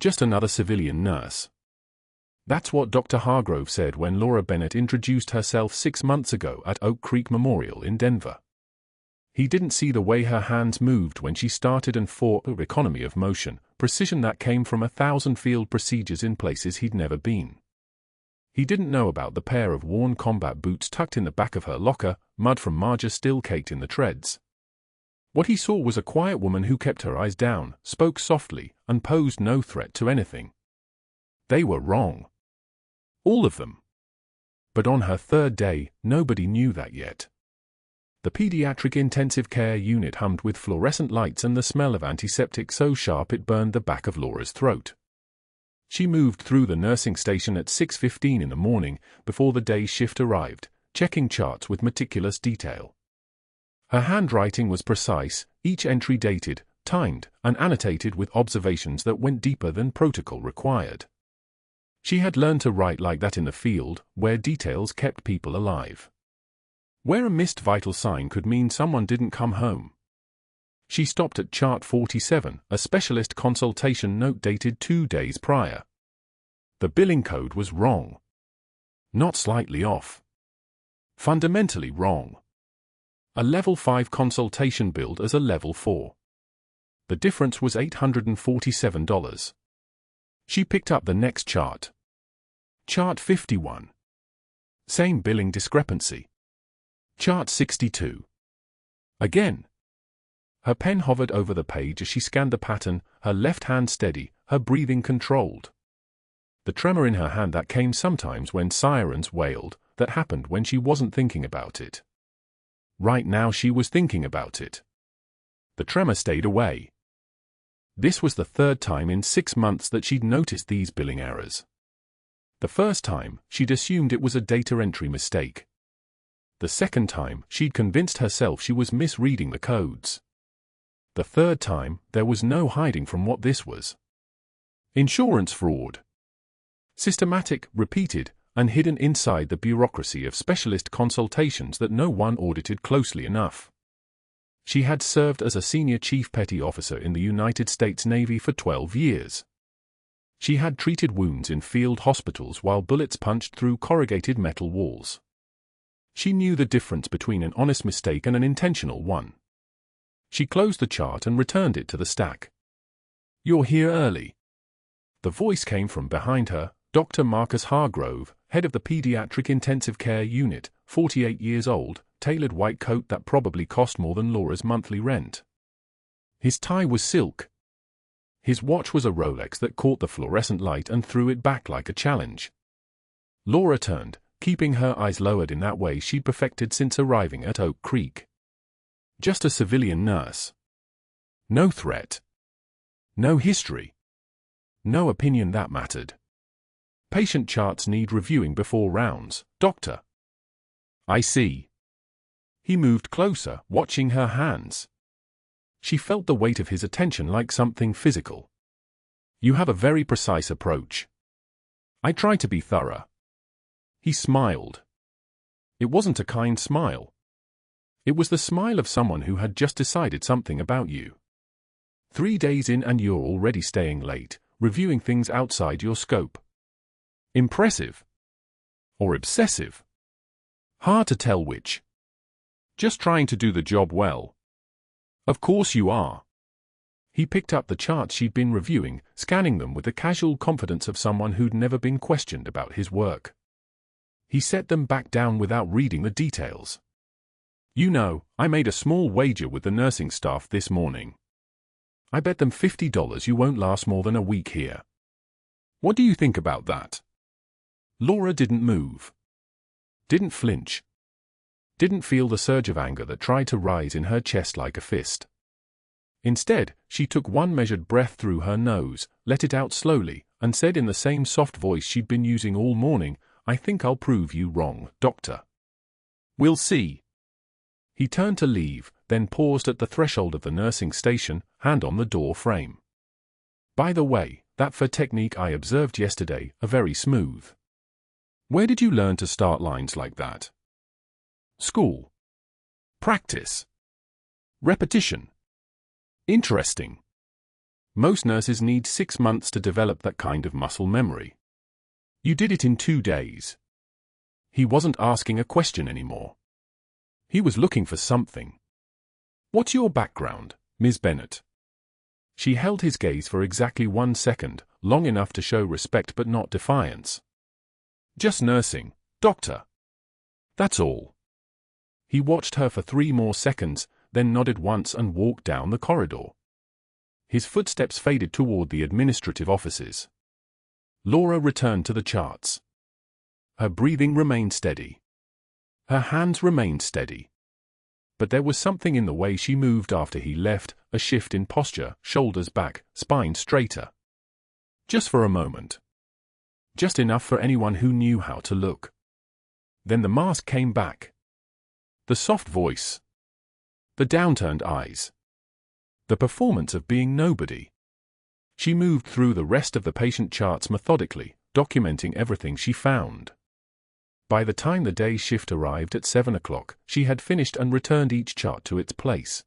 Just another civilian nurse. That's what Dr. Hargrove said when Laura Bennett introduced herself 6 months ago at Oak Creek Memorial in Denver. He didn't see the way her hands moved when she started and for economy of motion, precision that came from 1,000 field procedures in places he'd never been. He didn't know about the pair of worn combat boots tucked in the back of her locker, mud from Marja still caked in the treads. What he saw was a quiet woman who kept her eyes down, spoke softly, and posed no threat to anything. They were wrong. All of them. But on her third day, nobody knew that yet. The pediatric intensive care unit hummed with fluorescent lights and the smell of antiseptic so sharp it burned the back of Laura's throat. She moved through the nursing station at 6:15 in the morning, before the day shift arrived, checking charts with meticulous detail. Her handwriting was precise, each entry dated, timed, and annotated with observations that went deeper than protocol required. She had learned to write like that in the field, where details kept people alive. Where a missed vital sign could mean someone didn't come home. She stopped at chart 47, a specialist consultation note dated 2 days prior. The billing code was wrong. Not slightly off. Fundamentally wrong. A level 5 consultation billed as a level 4. The difference was $847. She picked up the next chart. Chart 51. Same billing discrepancy. Chart 62. Again. Her pen hovered over the page as she scanned the pattern, her left hand steady, her breathing controlled. The tremor in her hand that came sometimes when sirens wailed, that happened when she wasn't thinking about it. Right now she was thinking about it. The tremor stayed away. This was the third time in 6 months that she'd noticed these billing errors. The first time, she'd assumed it was a data entry mistake. The second time, she'd convinced herself she was misreading the codes. The third time, there was no hiding from what this was. Insurance fraud. Systematic, repeated, and hidden inside the bureaucracy of specialist consultations that no one audited closely enough. She had served as a senior chief petty officer in the United States Navy for 12 years. She had treated wounds in field hospitals while bullets punched through corrugated metal walls. She knew the difference between an honest mistake and an intentional one. She closed the chart and returned it to the stack. "You're here early." The voice came from behind her, Dr. Marcus Hargrove, head of the pediatric intensive care unit, 48 years old, tailored white coat that probably cost more than Laura's monthly rent. His tie was silk. His watch was a Rolex that caught the fluorescent light and threw it back like a challenge. Laura turned, keeping her eyes lowered in that way she'd perfected since arriving at Oak Creek. Just a civilian nurse. No threat. No history. No opinion that mattered. "Patient charts need reviewing before rounds, doctor." "I see." He moved closer, watching her hands. She felt the weight of his attention like something physical. "You have a very precise approach." "I try to be thorough." He smiled. It wasn't a kind smile. It was the smile of someone who had just decided something about you. 3 days in and you're already staying late, reviewing things outside your scope. Impressive. Or obsessive. Hard to tell which. Just trying to do the job well. Of course you are. He picked up the charts she'd been reviewing, scanning them with the casual confidence of someone who'd never been questioned about his work. He set them back down without reading the details. "You know, I made a small wager with the nursing staff this morning. I bet them $50 you won't last more than a week here. What do you think about that?" Laura didn't move. Didn't flinch. Didn't feel the surge of anger that tried to rise in her chest like a fist. Instead, she took one measured breath through her nose, let it out slowly, and said in the same soft voice she'd been using all morning, "I think I'll prove you wrong, doctor. We'll see." He turned to leave, then paused at the threshold of the nursing station, hand on the door frame. "By the way, that for technique I observed yesterday, are very smooth. Where did you learn to start lines like that?" "School. Practice. Repetition. Interesting." Most nurses need 6 months to develop that kind of muscle memory. You did it in 2 days. He wasn't asking a question anymore. He was looking for something. What's your background, Ms. Bennett? She held his gaze for exactly 1 second, long enough to show respect but not defiance. Just nursing, doctor. That's all. He watched her for 3 more seconds, then nodded once and walked down the corridor. His footsteps faded toward the administrative offices. Laura returned to the charts. Her breathing remained steady. Her hands remained steady. But there was something in the way she moved after he left, a shift in posture, shoulders back, spine straighter. Just for a moment. Just enough for anyone who knew how to look. Then the mask came back. The soft voice. The downturned eyes. The performance of being nobody. She moved through the rest of the patient charts methodically, documenting everything she found. By the time the day shift arrived at 7 o'clock, she had finished and returned each chart to its place.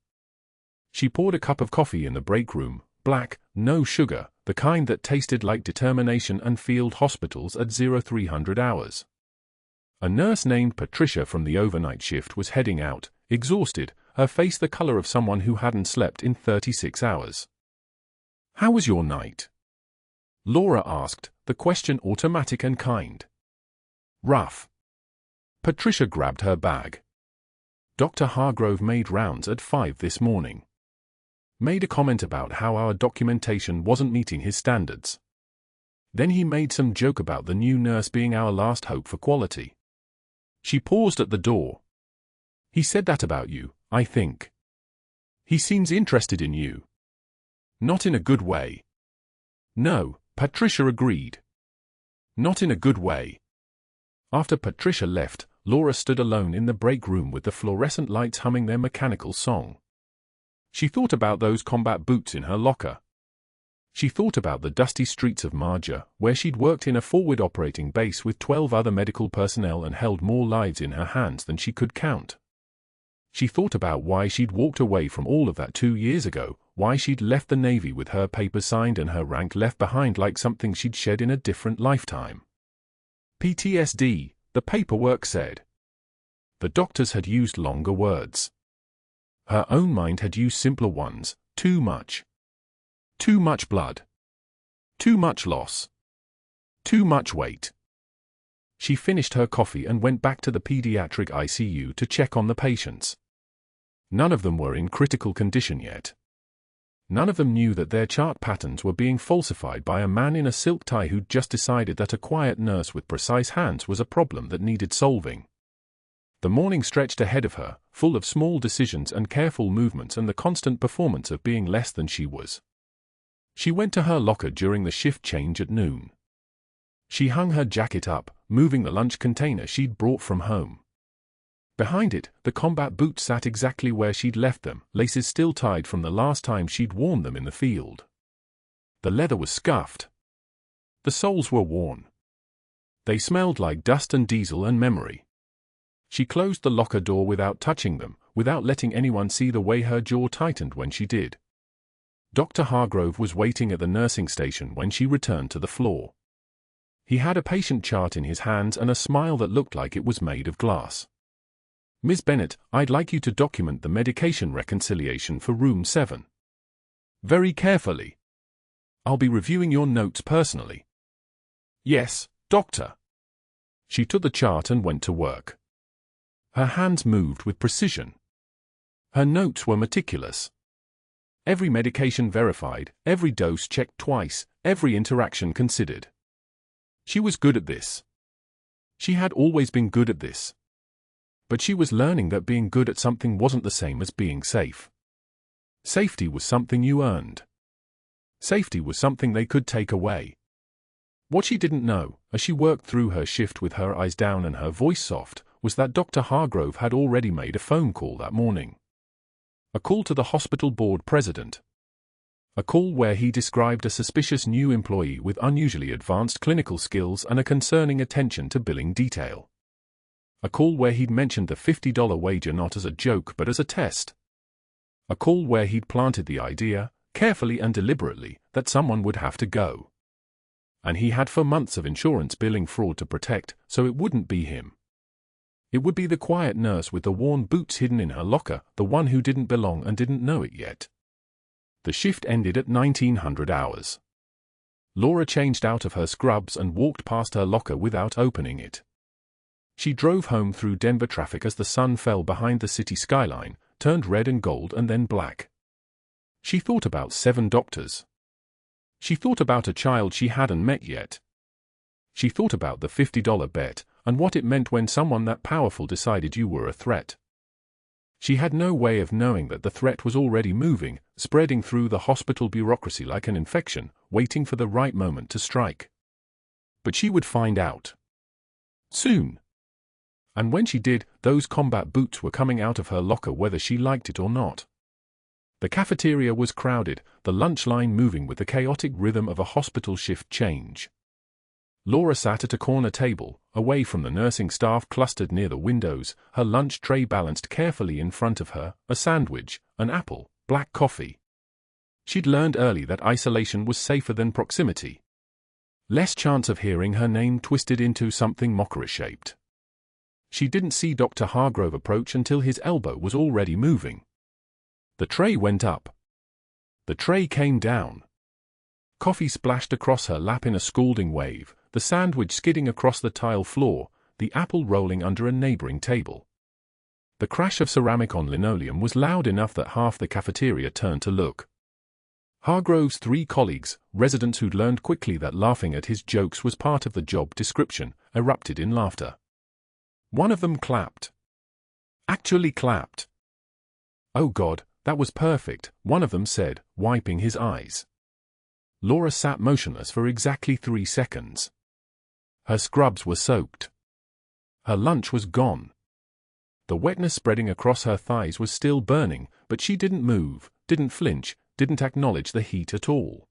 She poured a cup of coffee in the break room, black, no sugar, the kind that tasted like determination and field hospitals at 0300 hours. A nurse named Patricia from the overnight shift was heading out, exhausted, her face the color of someone who hadn't slept in 36 hours. "How was your night?" Laura asked, the question automatic and kind. "Rough." Patricia grabbed her bag. Dr. Hargrove made rounds at 5 this morning. Made a comment about how our documentation wasn't meeting his standards. Then he made some joke about the new nurse being our last hope for quality. She paused at the door. "He said that about you, I think. He seems interested in you." "Not in a good way." "No," Patricia agreed. "Not in a good way." After Patricia left, Laura stood alone in the break room with the fluorescent lights humming their mechanical song. She thought about those combat boots in her locker. She thought about the dusty streets of Marja, where she'd worked in a forward operating base with 12 other medical personnel and held more lives in her hands than she could count. She thought about why she'd walked away from all of that 2 years ago, why she'd left the Navy with her papers signed and her rank left behind like something she'd shed in a different lifetime. PTSD, the paperwork said. The doctors had used longer words. Her own mind had used simpler ones, too much. Too much blood. Too much loss. Too much weight. She finished her coffee and went back to the pediatric ICU to check on the patients. None of them were in critical condition yet. None of them knew that their chart patterns were being falsified by a man in a silk tie who'd just decided that a quiet nurse with precise hands was a problem that needed solving. The morning stretched ahead of her, full of small decisions and careful movements and the constant performance of being less than she was. She went to her locker during the shift change at noon. She hung her jacket up, moving the lunch container she'd brought from home. Behind it, the combat boots sat exactly where she'd left them, laces still tied from the last time she'd worn them in the field. The leather was scuffed. The soles were worn. They smelled like dust and diesel and memory. She closed the locker door without touching them, without letting anyone see the way her jaw tightened when she did. Dr. Hargrove was waiting at the nursing station when she returned to the floor. He had a patient chart in his hands and a smile that looked like it was made of glass. "Ms. Bennett, I'd like you to document the medication reconciliation for room 7. Very carefully. I'll be reviewing your notes personally." "Yes, doctor." She took the chart and went to work. Her hands moved with precision. Her notes were meticulous. Every medication verified, every dose checked twice, every interaction considered. She was good at this. She had always been good at this. But she was learning that being good at something wasn't the same as being safe. Safety was something you earned. Safety was something they could take away. What she didn't know, as she worked through her shift with her eyes down and her voice soft, was that Dr. Hargrove had already made a phone call that morning. A call to the hospital board president. A call where he described a suspicious new employee with unusually advanced clinical skills and a concerning attention to billing detail. A call where he'd mentioned the $50 wager not as a joke but as a test. A call where he'd planted the idea, carefully and deliberately, that someone would have to go. And he had for months of insurance billing fraud to protect, so it wouldn't be him. It would be the quiet nurse with the worn boots hidden in her locker, the one who didn't belong and didn't know it yet. The shift ended at 1900 hours. Laura changed out of her scrubs and walked past her locker without opening it. She drove home through Denver traffic as the sun fell behind the city skyline, turned red and gold and then black. She thought about 7 doctors. She thought about a child she hadn't met yet. She thought about the $50 bet, and what it meant when someone that powerful decided you were a threat. She had no way of knowing that the threat was already moving, spreading through the hospital bureaucracy like an infection, waiting for the right moment to strike. But she would find out. Soon. And when she did, those combat boots were coming out of her locker whether she liked it or not. The cafeteria was crowded, the lunch line moving with the chaotic rhythm of a hospital shift change. Laura sat at a corner table, away from the nursing staff clustered near the windows, her lunch tray balanced carefully in front of her, a sandwich, an apple, black coffee. She'd learned early that isolation was safer than proximity. Less chance of hearing her name twisted into something mockery-shaped. She didn't see Dr. Hargrove approach until his elbow was already moving. The tray went up. The tray came down. Coffee splashed across her lap in a scalding wave, the sandwich skidding across the tile floor, the apple rolling under a neighboring table. The crash of ceramic on linoleum was loud enough that half the cafeteria turned to look. Hargrove's 3 colleagues, residents who'd learned quickly that laughing at his jokes was part of the job description, erupted in laughter. One of them clapped. Actually clapped. "Oh God, that was perfect," one of them said, wiping his eyes. Laura sat motionless for exactly 3 seconds. Her scrubs were soaked. Her lunch was gone. The wetness spreading across her thighs was still burning, but she didn't move, didn't flinch, didn't acknowledge the heat at all.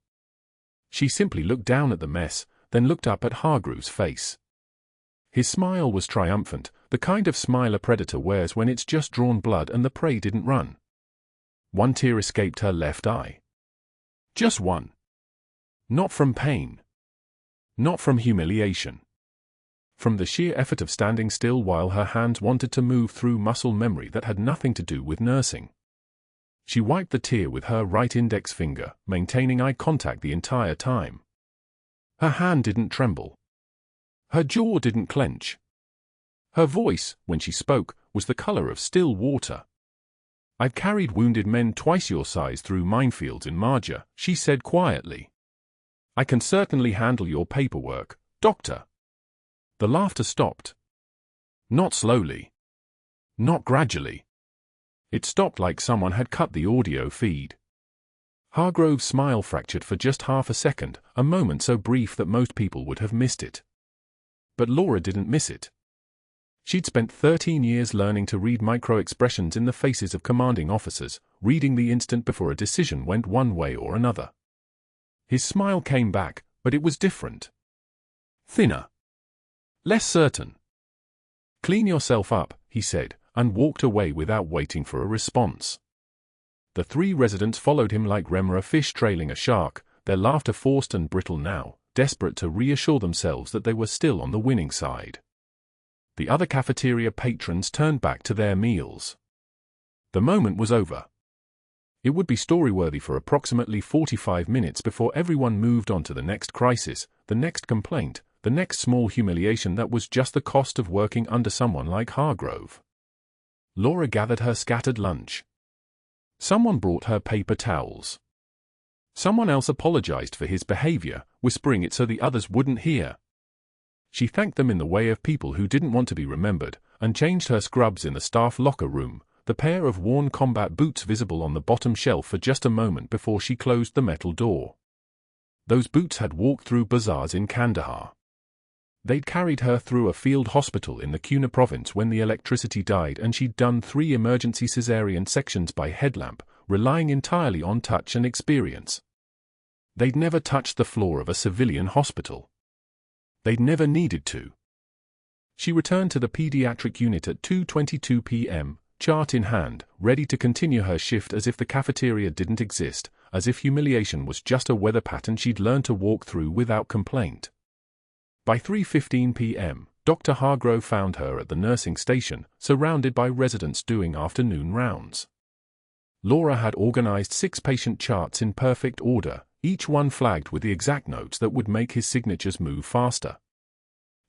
She simply looked down at the mess, then looked up at Hargrove's face. His smile was triumphant, the kind of smile a predator wears when it's just drawn blood and the prey didn't run. One tear escaped her left eye. Just one. Not from pain. Not from humiliation. From the sheer effort of standing still while her hands wanted to move through muscle memory that had nothing to do with nursing. She wiped the tear with her right index finger, maintaining eye contact the entire time. Her hand didn't tremble. Her jaw didn't clench. Her voice, when she spoke, was the color of still water. "I've carried wounded men twice your size through minefields in Marja," she said quietly. "I can certainly handle your paperwork, doctor." The laughter stopped. Not slowly. Not gradually. It stopped like someone had cut the audio feed. Hargrove's smile fractured for just half a second, a moment so brief that most people would have missed it. But Laura didn't miss it. She'd spent 13 years learning to read micro-expressions in the faces of commanding officers, reading the instant before a decision went one way or another. His smile came back, but it was different. Thinner. Less certain. "Clean yourself up," he said, and walked away without waiting for a response. The 3 residents followed him like remora fish trailing a shark, their laughter forced and brittle now, desperate to reassure themselves that they were still on the winning side. The other cafeteria patrons turned back to their meals. The moment was over. It would be story-worthy for approximately 45 minutes before everyone moved on to the next crisis, the next complaint, the next small humiliation that was just the cost of working under someone like Hargrove. Laura gathered her scattered lunch. Someone brought her paper towels. Someone else apologized for his behavior, whispering it so the others wouldn't hear. She thanked them in the way of people who didn't want to be remembered, and changed her scrubs in the staff locker room, the pair of worn combat boots visible on the bottom shelf for just a moment before she closed the metal door. Those boots had walked through bazaars in Kandahar. They'd carried her through a field hospital in the Kuna province when the electricity died, and she'd done 3 emergency cesarean sections by headlamp, relying entirely on touch and experience. They'd never touched the floor of a civilian hospital. They'd never needed to. She returned to the pediatric unit at 2:22 p.m., chart in hand, ready to continue her shift as if the cafeteria didn't exist, as if humiliation was just a weather pattern she'd learned to walk through without complaint. By 3:15 p.m., Dr. Hargrove found her at the nursing station, surrounded by residents doing afternoon rounds. Laura had organized 6 patient charts in perfect order, each one flagged with the exact notes that would make his signatures move faster.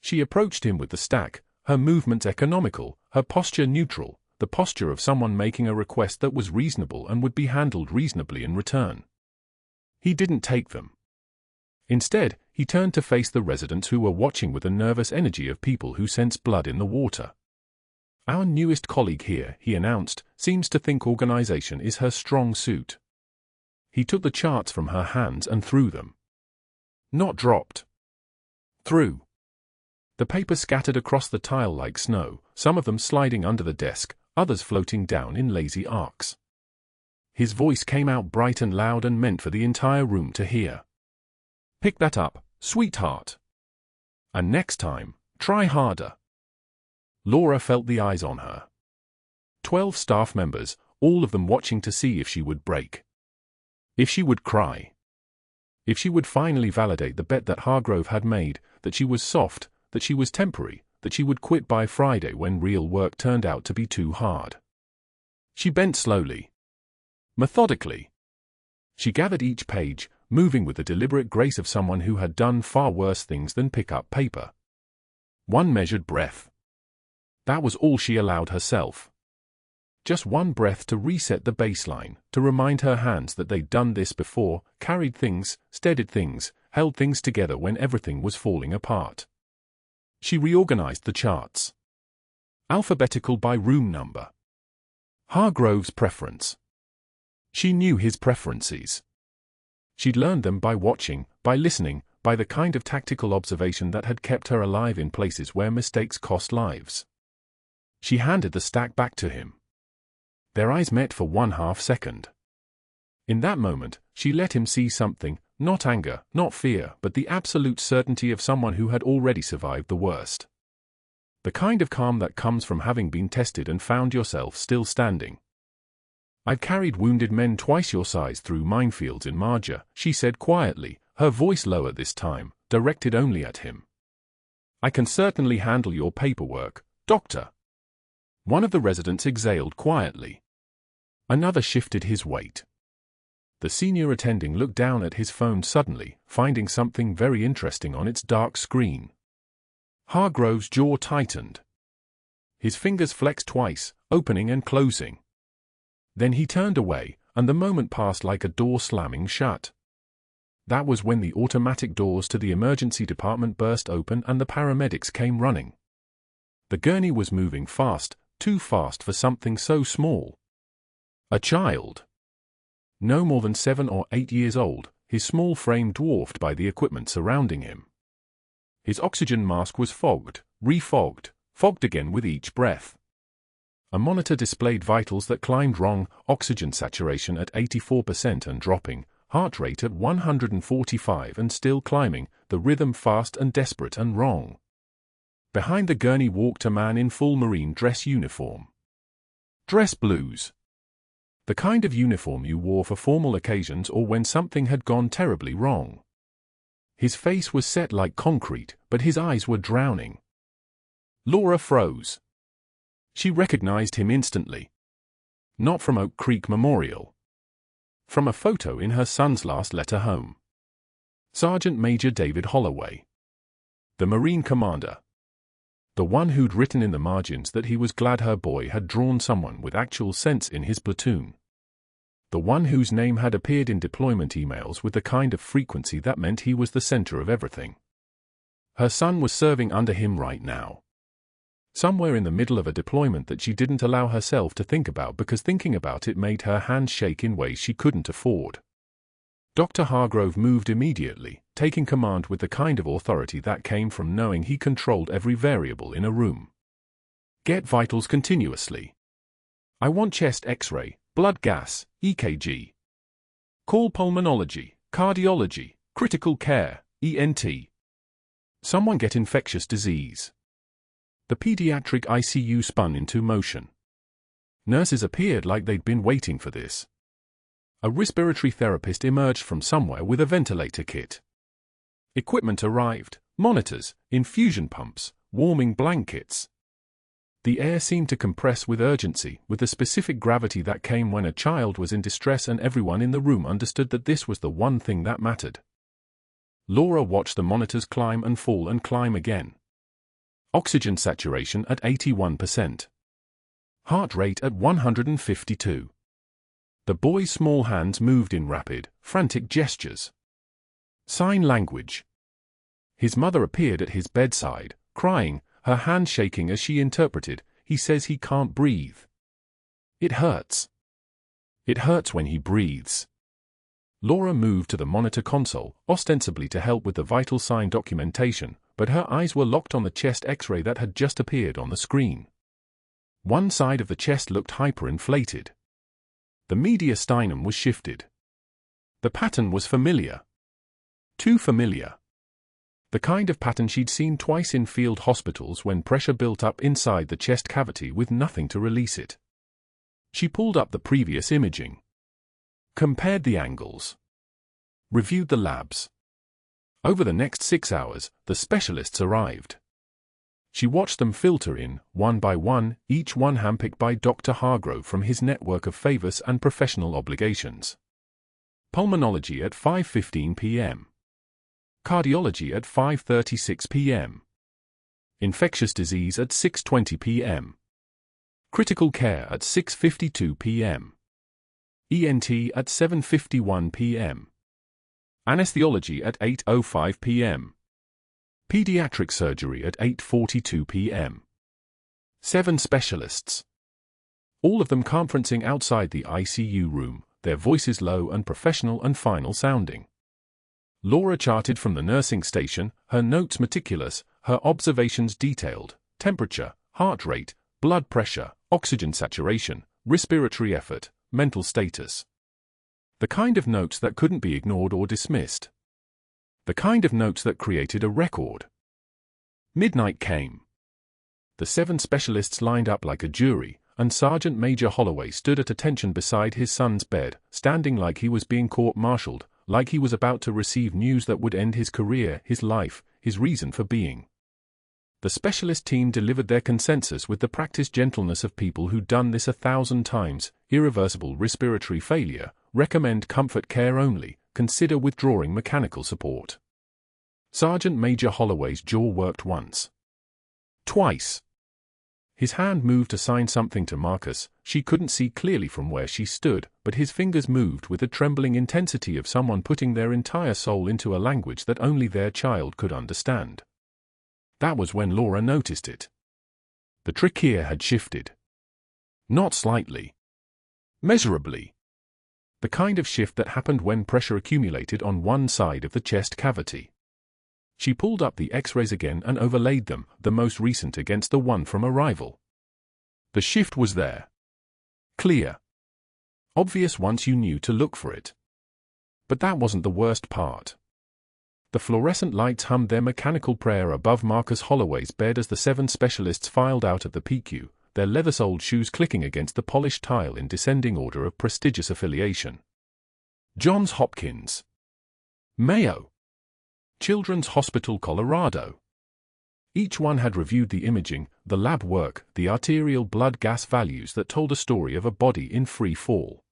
She approached him with the stack, her movements economical, her posture neutral, the posture of someone making a request that was reasonable and would be handled reasonably in return. He didn't take them. Instead, he turned to face the residents who were watching with the nervous energy of people who sense blood in the water. "Our newest colleague here," he announced, "seems to think organization is her strong suit." He took the charts from her hands and threw them. Not dropped. Threw. The paper scattered across the tile like snow, some of them sliding under the desk, others floating down in lazy arcs. His voice came out bright and loud and meant for the entire room to hear. "Pick that up, sweetheart. And next time, try harder." Laura felt the eyes on her. 12 staff members, all of them watching to see if she would break. If she would cry. If she would finally validate the bet that Hargrove had made, that she was soft, that she was temporary, that she would quit by Friday when real work turned out to be too hard. She bent slowly. Methodically. She gathered each page, moving with the deliberate grace of someone who had done far worse things than pick up paper. One measured breath. That was all she allowed herself. Just one breath to reset the baseline, to remind her hands that they'd done this before, carried things, steadied things, held things together when everything was falling apart. She reorganized the charts. Alphabetical by room number. Hargrove's preference. She knew his preferences. She'd learned them by watching, by listening, by the kind of tactical observation that had kept her alive in places where mistakes cost lives. She handed the stack back to him. Their eyes met for 1/2 second. In that moment, she let him see something, not anger, not fear, but the absolute certainty of someone who had already survived the worst. The kind of calm that comes from having been tested and found yourself still standing. "I've carried wounded men twice your size through minefields in Marja," she said quietly, her voice lower this time, directed only at him. "I can certainly handle your paperwork, Doctor." One of the residents exhaled quietly. Another shifted his weight. The senior attending looked down at his phone suddenly, finding something very interesting on its dark screen. Hargrove's jaw tightened. His fingers flexed twice, opening and closing. Then he turned away, and the moment passed like a door slamming shut. That was when the automatic doors to the emergency department burst open and the paramedics came running. The gurney was moving fast, too fast for something so small. A child. No more than 7 or 8 years old, his small frame dwarfed by the equipment surrounding him. His oxygen mask was fogged, refogged, fogged again with each breath. A monitor displayed vitals that climbed wrong, oxygen saturation at 84% and dropping, heart rate at 145 and still climbing, the rhythm fast and desperate and wrong. Behind the gurney walked a man in full Marine dress uniform. Dress blues. The kind of uniform you wore for formal occasions or when something had gone terribly wrong. His face was set like concrete, but his eyes were drowning. Laura froze. She recognized him instantly. Not from Oak Creek Memorial. From a photo in her son's last letter home. Sergeant Major David Holloway. The Marine commander. The one who'd written in the margins that he was glad her boy had drawn someone with actual sense in his platoon. The one whose name had appeared in deployment emails with the kind of frequency that meant he was the center of everything. Her son was serving under him right now. Somewhere in the middle of a deployment that she didn't allow herself to think about because thinking about it made her hands shake in ways she couldn't afford. Dr. Hargrove moved immediately, taking command with the kind of authority that came from knowing he controlled every variable in a room. Get vitals continuously. I want chest X-ray, blood gas, EKG. Call pulmonology, cardiology, critical care, ENT. Someone get infectious disease. The pediatric ICU spun into motion. Nurses appeared like they'd been waiting for this. A respiratory therapist emerged from somewhere with a ventilator kit. Equipment arrived: monitors, infusion pumps, warming blankets. The air seemed to compress with urgency, with the specific gravity that came when a child was in distress, and everyone in the room understood that this was the one thing that mattered. Laura watched the monitors climb and fall and climb again. Oxygen saturation at 81%. Heart rate at 152. The boy's small hands moved in rapid, frantic gestures. Sign language. His mother appeared at his bedside, crying, her hand shaking as she interpreted, "He says he can't breathe. It hurts. It hurts when he breathes." Laura moved to the monitor console, ostensibly to help with the vital sign documentation, but her eyes were locked on the chest X-ray that had just appeared on the screen. One side of the chest looked hyperinflated. The mediastinum was shifted. The pattern was familiar. Too familiar. The kind of pattern she'd seen twice in field hospitals when pressure built up inside the chest cavity with nothing to release it. She pulled up the previous imaging. Compared the angles. Reviewed the labs. Over the next 6 hours, the specialists arrived. She watched them filter in, one by one, each one handpicked by Dr. Hargrove from his network of favors and professional obligations. Pulmonology at 5:15 p.m. Cardiology at 5:36 p.m. Infectious disease at 6:20 p.m. Critical care at 6:52 p.m. ENT at 7:51 p.m. Anesthesiology at 8:05 p.m. Pediatric surgery at 8:42 p.m. 7 specialists. All of them conferencing outside the ICU room, their voices low and professional and final sounding. Laura charted from the nursing station, her notes meticulous, her observations detailed: temperature, heart rate, blood pressure, oxygen saturation, respiratory effort, mental status. The kind of notes that couldn't be ignored or dismissed. The kind of notes that created a record. Midnight came. The 7 specialists lined up like a jury, and Sergeant Major Holloway stood at attention beside his son's bed, standing like he was being court-martialed, like he was about to receive news that would end his career, his life, his reason for being. The specialist team delivered their consensus with the practiced gentleness of people who'd done this 1,000 times: irreversible respiratory failure, recommend comfort care only, consider withdrawing mechanical support. Sergeant Major Holloway's jaw worked once. Twice. His hand moved to sign something to Marcus. She couldn't see clearly from where she stood, but his fingers moved with the trembling intensity of someone putting their entire soul into a language that only their child could understand. That was when Laura noticed it. The trachea had shifted. Not slightly. Measurably. The kind of shift that happened when pressure accumulated on one side of the chest cavity. She pulled up the X-rays again and overlaid them, the most recent against the one from arrival. The shift was there. Clear. Obvious once you knew to look for it. But that wasn't the worst part. The fluorescent lights hummed their mechanical prayer above Marcus Holloway's bed as the 7 specialists filed out of the PQ, their leather-soled shoes clicking against the polished tile in descending order of prestigious affiliation. Johns Hopkins. Mayo. Children's Hospital Colorado. Each one had reviewed the imaging, the lab work, the arterial blood gas values that told a story of a body in free fall.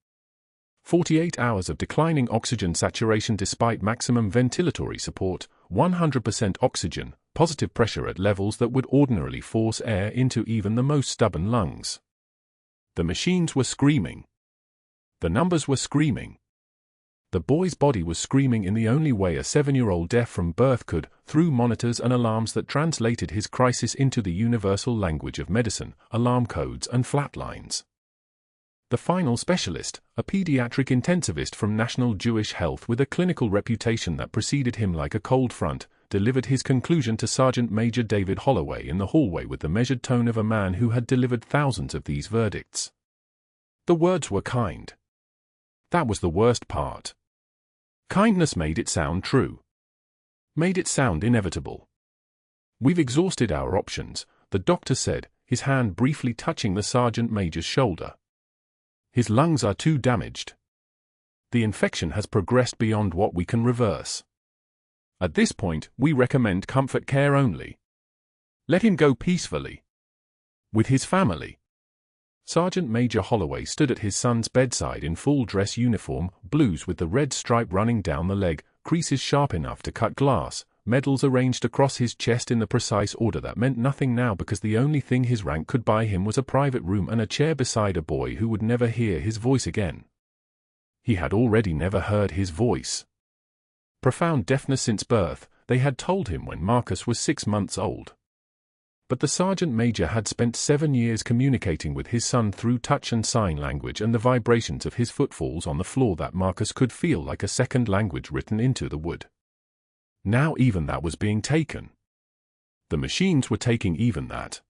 48 hours of declining oxygen saturation despite maximum ventilatory support, 100% oxygen, positive pressure at levels that would ordinarily force air into even the most stubborn lungs. The machines were screaming. The numbers were screaming. The boy's body was screaming in the only way a 7-year-old deaf from birth could, through monitors and alarms that translated his crisis into the universal language of medicine, alarm codes and flatlines. The final specialist, a pediatric intensivist from National Jewish Health with a clinical reputation that preceded him like a cold front, delivered his conclusion to Sergeant Major David Holloway in the hallway with the measured tone of a man who had delivered thousands of these verdicts. The words were kind. That was the worst part. Kindness made it sound true. Made it sound inevitable. "We've exhausted our options," the doctor said, his hand briefly touching the sergeant major's shoulder. "His lungs are too damaged. The infection has progressed beyond what we can reverse. At this point, we recommend comfort care only. Let him go peacefully. With his family. Sergeant Major Holloway stood at his son's bedside in full dress uniform, blues with the red stripe running down the leg, creases sharp enough to cut glass, medals arranged across his chest in the precise order that meant nothing now because the only thing his rank could buy him was a private room and a chair beside a boy who would never hear his voice again. He had already never heard his voice. Profound deafness since birth, they had told him when Marcus was 6 months old. But the Sergeant Major had spent 7 years communicating with his son through touch and sign language and the vibrations of his footfalls on the floor that Marcus could feel like a second language written into the wood. Now even that was being taken. The machines were taking even that.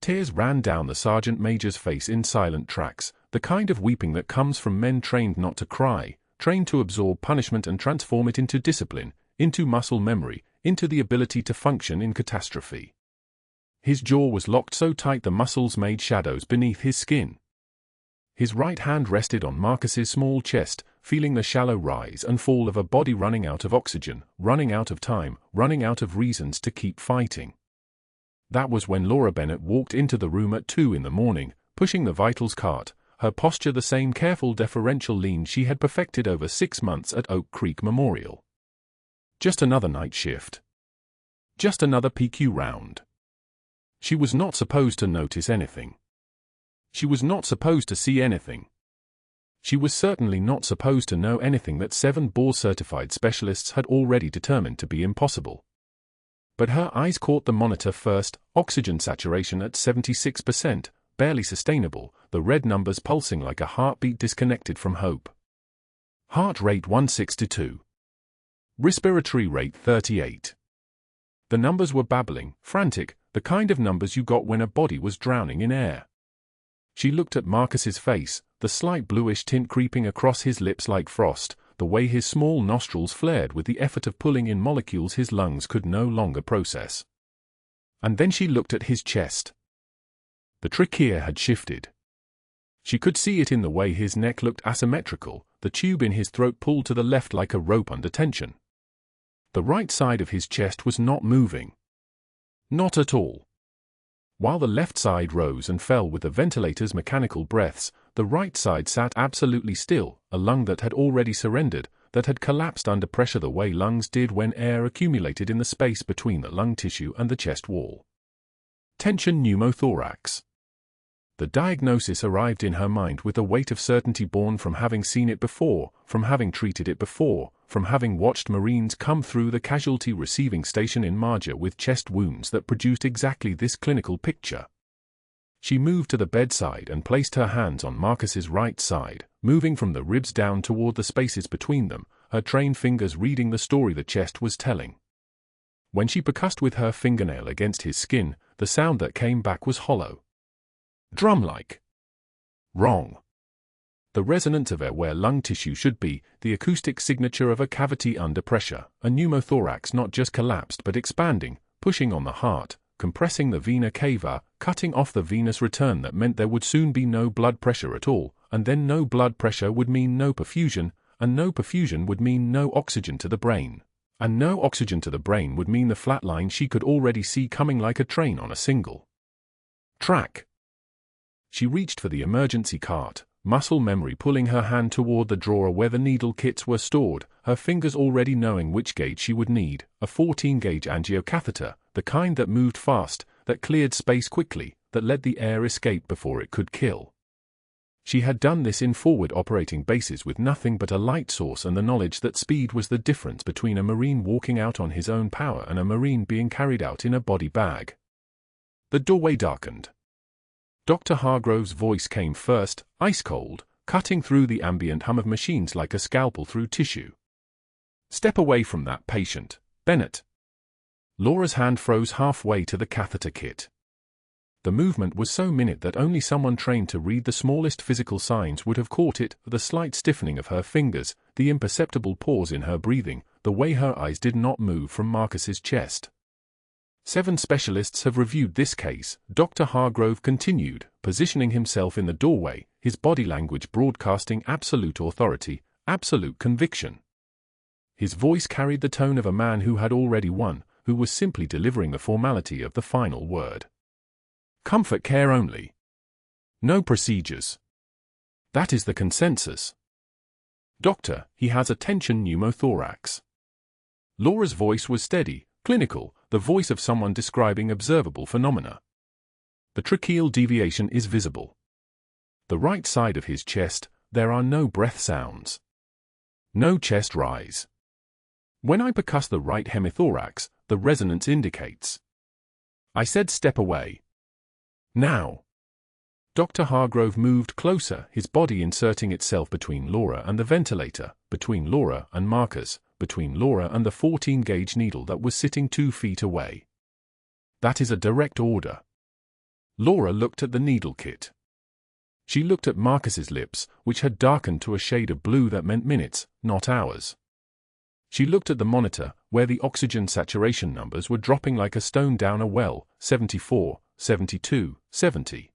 Tears ran down the Sergeant Major's face in silent tracks, the kind of weeping that comes from men trained not to cry, trained to absorb punishment and transform it into discipline, into muscle memory, into the ability to function in catastrophe. His jaw was locked so tight the muscles made shadows beneath his skin. His right hand rested on Marcus's small chest, feeling the shallow rise and fall of a body running out of oxygen, running out of time, running out of reasons to keep fighting. That was when Laura Bennett walked into the room at 2 in the morning, pushing the vitals cart, her posture the same careful deferential lean she had perfected over 6 months at Oak Creek Memorial. Just another night shift. Just another PQ round. She was not supposed to notice anything. She was not supposed to see anything. She was certainly not supposed to know anything that 7 board-certified specialists had already determined to be impossible. But her eyes caught the monitor first, oxygen saturation at 76%, barely sustainable, the red numbers pulsing like a heartbeat disconnected from hope. Heart rate 162. Respiratory rate 38. The numbers were babbling, frantic, the kind of numbers you got when a body was drowning in air. She looked at Marcus's face, the slight bluish tint creeping across his lips like frost, the way his small nostrils flared with the effort of pulling in molecules his lungs could no longer process. And then she looked at his chest. The trachea had shifted. She could see it in the way his neck looked asymmetrical, the tube in his throat pulled to the left like a rope under tension. The right side of his chest was not moving. Not at all. While the left side rose and fell with the ventilator's mechanical breaths, the right side sat absolutely still, a lung that had already surrendered, that had collapsed under pressure the way lungs did when air accumulated in the space between the lung tissue and the chest wall. Tension pneumothorax. The diagnosis arrived in her mind with the weight of certainty born from having seen it before, from having treated it before, from having watched Marines come through the casualty receiving station in Marja with chest wounds that produced exactly this clinical picture. She moved to the bedside and placed her hands on Marcus's right side, moving from the ribs down toward the spaces between them, her trained fingers reading the story the chest was telling. When she percussed with her fingernail against his skin, the sound that came back was hollow. Drum-like. Wrong. The resonance of air where lung tissue should be, the acoustic signature of a cavity under pressure, a pneumothorax not just collapsed but expanding, pushing on the heart, compressing the vena cava, cutting off the venous return that meant there would soon be no blood pressure at all, and then no blood pressure would mean no perfusion, and no perfusion would mean no oxygen to the brain. And no oxygen to the brain would mean the flat line she could already see coming like a train on a single track. She reached for the emergency cart, muscle memory pulling her hand toward the drawer where the needle kits were stored, her fingers already knowing which gauge she would need, a 14-gauge angiocatheter, the kind that moved fast, that cleared space quickly, that let the air escape before it could kill. She had done this in forward operating bases with nothing but a light source and the knowledge that speed was the difference between a Marine walking out on his own power and a Marine being carried out in a body bag. The doorway darkened. Dr. Hargrove's voice came first, ice-cold, cutting through the ambient hum of machines like a scalpel through tissue. Step away from that patient, Bennett. Laura's hand froze halfway to the catheter kit. The movement was so minute that only someone trained to read the smallest physical signs would have caught it, the slight stiffening of her fingers, the imperceptible pause in her breathing, the way her eyes did not move from Marcus's chest. 7 specialists have reviewed this case, Dr. Hargrove continued, positioning himself in the doorway, his body language broadcasting absolute authority, absolute conviction. His voice carried the tone of a man who had already won, who was simply delivering the formality of the final word. Comfort care only. No procedures. That is the consensus. Doctor, he has a tension pneumothorax. Laura's voice was steady, clinical, the voice of someone describing observable phenomena. The tracheal deviation is visible. The right side of his chest, there are no breath sounds. No chest rise. When I percuss the right hemithorax, the resonance indicates. I said step away. Now. Dr. Hargrove moved closer, his body inserting itself between Laura and the ventilator, between Laura and Marcus, between Laura and the 14-gauge needle that was sitting 2 feet away. That is a direct order. Laura looked at the needle kit. She looked at Marcus's lips, which had darkened to a shade of blue that meant minutes, not hours. She looked at the monitor, where the oxygen saturation numbers were dropping like a stone down a well, 74, 72, 70.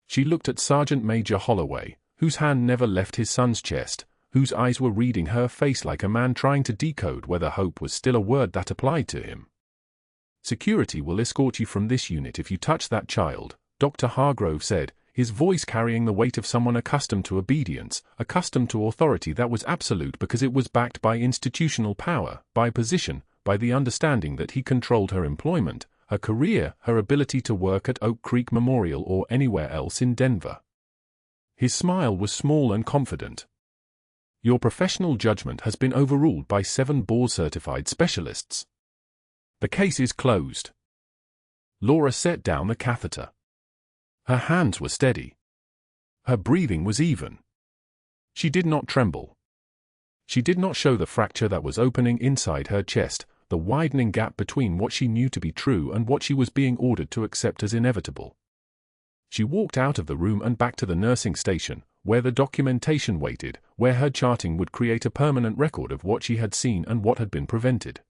She looked at Sergeant Major Holloway, whose hand never left his son's chest, whose eyes were reading her face like a man trying to decode whether hope was still a word that applied to him. Security will escort you from this unit if you touch that child, Dr. Hargrove said, his voice carrying the weight of someone accustomed to obedience, accustomed to authority that was absolute because it was backed by institutional power, by position, by the understanding that he controlled her employment, her career, her ability to work at Oak Creek Memorial or anywhere else in Denver. His smile was small and confident. Your professional judgment has been overruled by 7 board-certified specialists. The case is closed. Laura set down the catheter. Her hands were steady. Her breathing was even. She did not tremble. She did not show the fracture that was opening inside her chest, the widening gap between what she knew to be true and what she was being ordered to accept as inevitable. She walked out of the room and back to the nursing station, where the documentation waited, where her charting would create a permanent record of what she had seen and what had been prevented.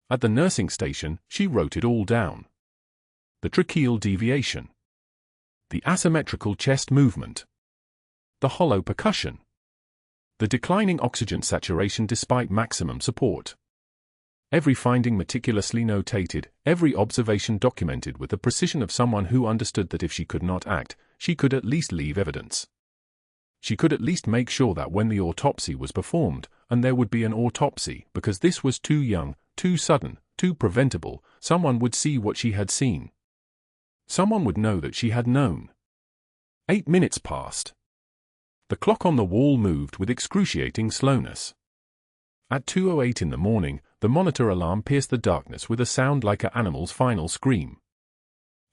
At the nursing station, she wrote it all down. The tracheal deviation. The asymmetrical chest movement. The hollow percussion. The declining oxygen saturation despite maximum support. Every finding meticulously notated, every observation documented with the precision of someone who understood that if she could not act, she could at least leave evidence. She could at least make sure that when the autopsy was performed, and there would be an autopsy, because this was too young, too sudden, too preventable, someone would see what she had seen. Someone would know that she had known. 8 minutes passed. The clock on the wall moved with excruciating slowness. At 2:08 in the morning, the monitor alarm pierced the darkness with a sound like an animal's final scream.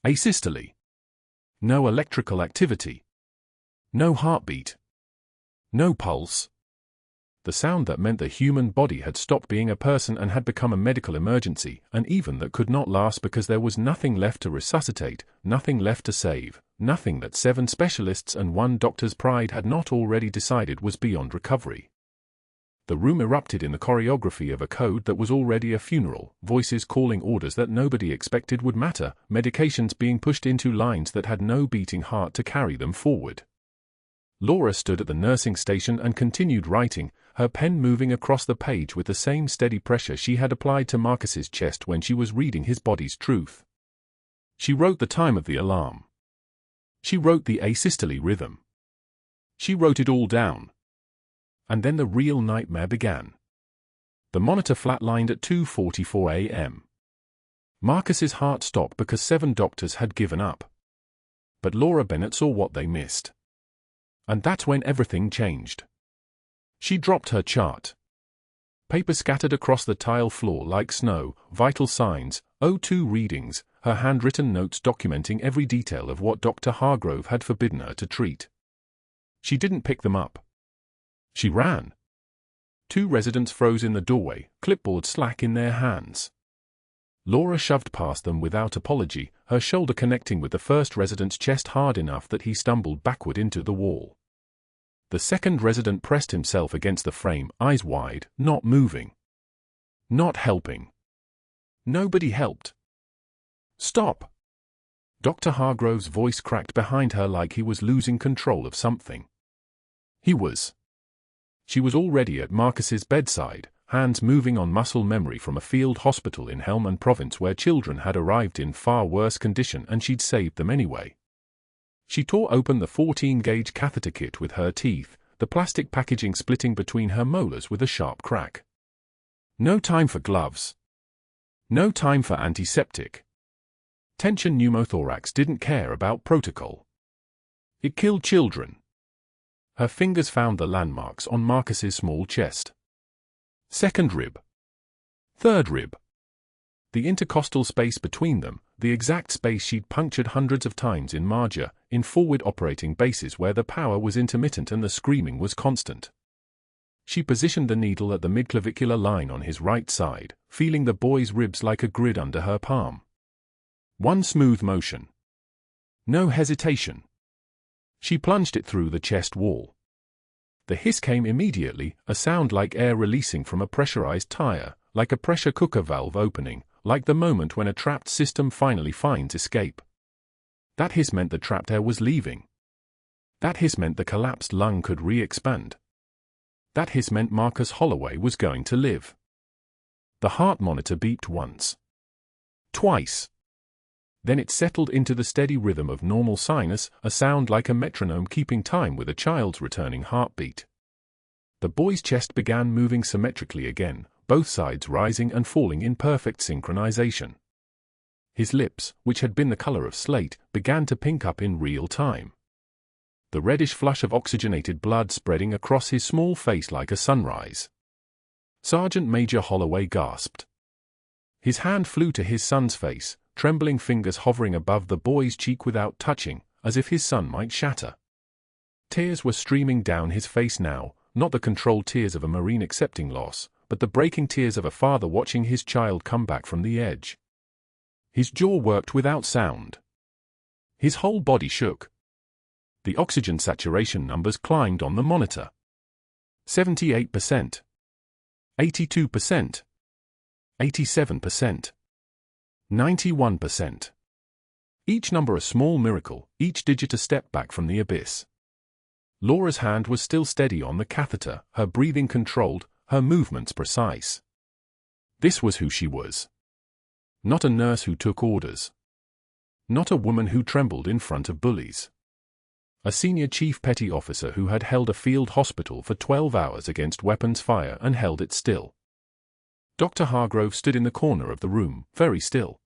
Asystole. No electrical activity. No heartbeat. No pulse. The sound that meant the human body had stopped being a person and had become a medical emergency, and even that could not last because there was nothing left to resuscitate, nothing left to save, nothing that 7 specialists and 1 doctor's pride had not already decided was beyond recovery. The room erupted in the choreography of a code that was already a funeral, voices calling orders that nobody expected would matter, medications being pushed into lines that had no beating heart to carry them forward. Laura stood at the nursing station and continued writing, her pen moving across the page with the same steady pressure she had applied to Marcus's chest when she was reading his body's truth. She wrote the time of the alarm. She wrote the asystole rhythm. She wrote it all down. And then the real nightmare began. The monitor flatlined at 2:44 a.m. Marcus's heart stopped because 7 doctors had given up. But Laura Bennett saw what they missed. And that's when everything changed. She dropped her chart. Paper scattered across the tile floor like snow, vital signs, O2 readings, her handwritten notes documenting every detail of what Dr. Hargrove had forbidden her to treat. She didn't pick them up. She ran. 2 residents froze in the doorway, clipboard slack in their hands. Laura shoved past them without apology, her shoulder connecting with the first resident's chest hard enough that he stumbled backward into the wall. The second resident pressed himself against the frame, eyes wide, not moving. Not helping. Nobody helped. Stop! Dr. Hargrove's voice cracked behind her like he was losing control of something. He was. She was already at Marcus's bedside, hands moving on muscle memory from a field hospital in Helmand province where children had arrived in far worse condition and she'd saved them anyway. She tore open the 14-gauge catheter kit with her teeth, the plastic packaging splitting between her molars with a sharp crack. No time for gloves. No time for antiseptic. Tension pneumothorax didn't care about protocol. It killed children. Her fingers found the landmarks on Marcus's small chest. Second rib. Third rib. The intercostal space between them, the exact space she'd punctured hundreds of times in Marja, in forward operating bases where the power was intermittent and the screaming was constant. She positioned the needle at the midclavicular line on his right side, feeling the boy's ribs like a grid under her palm. One smooth motion. No hesitation. She plunged it through the chest wall. The hiss came immediately, a sound like air releasing from a pressurized tire, like a pressure cooker valve opening, like the moment when a trapped system finally finds escape. That hiss meant the trapped air was leaving. That hiss meant the collapsed lung could re-expand. That hiss meant Marcus Holloway was going to live. The heart monitor beeped once. Twice. Then it settled into the steady rhythm of normal sinus, a sound like a metronome keeping time with a child's returning heartbeat. The boy's chest began moving symmetrically again, both sides rising and falling in perfect synchronization. His lips, which had been the color of slate, began to pink up in real time. The reddish flush of oxygenated blood spreading across his small face like a sunrise. Sergeant Major Holloway gasped. His hand flew to his son's face, trembling fingers hovering above the boy's cheek without touching, as if his son might shatter. Tears were streaming down his face now, not the controlled tears of a Marine accepting loss, but the breaking tears of a father watching his child come back from the edge. His jaw worked without sound. His whole body shook. The oxygen saturation numbers climbed on the monitor. 78%. 82%. 87%. 91%. Each number a small miracle, each digit a step back from the abyss. Laura's hand was still steady on the catheter, her breathing controlled, her movements precise. This was who she was. Not a nurse who took orders. Not a woman who trembled in front of bullies. A senior chief petty officer who had held a field hospital for 12 hours against weapons fire and held it still. Dr. Hargrove stood in the corner of the room, very still.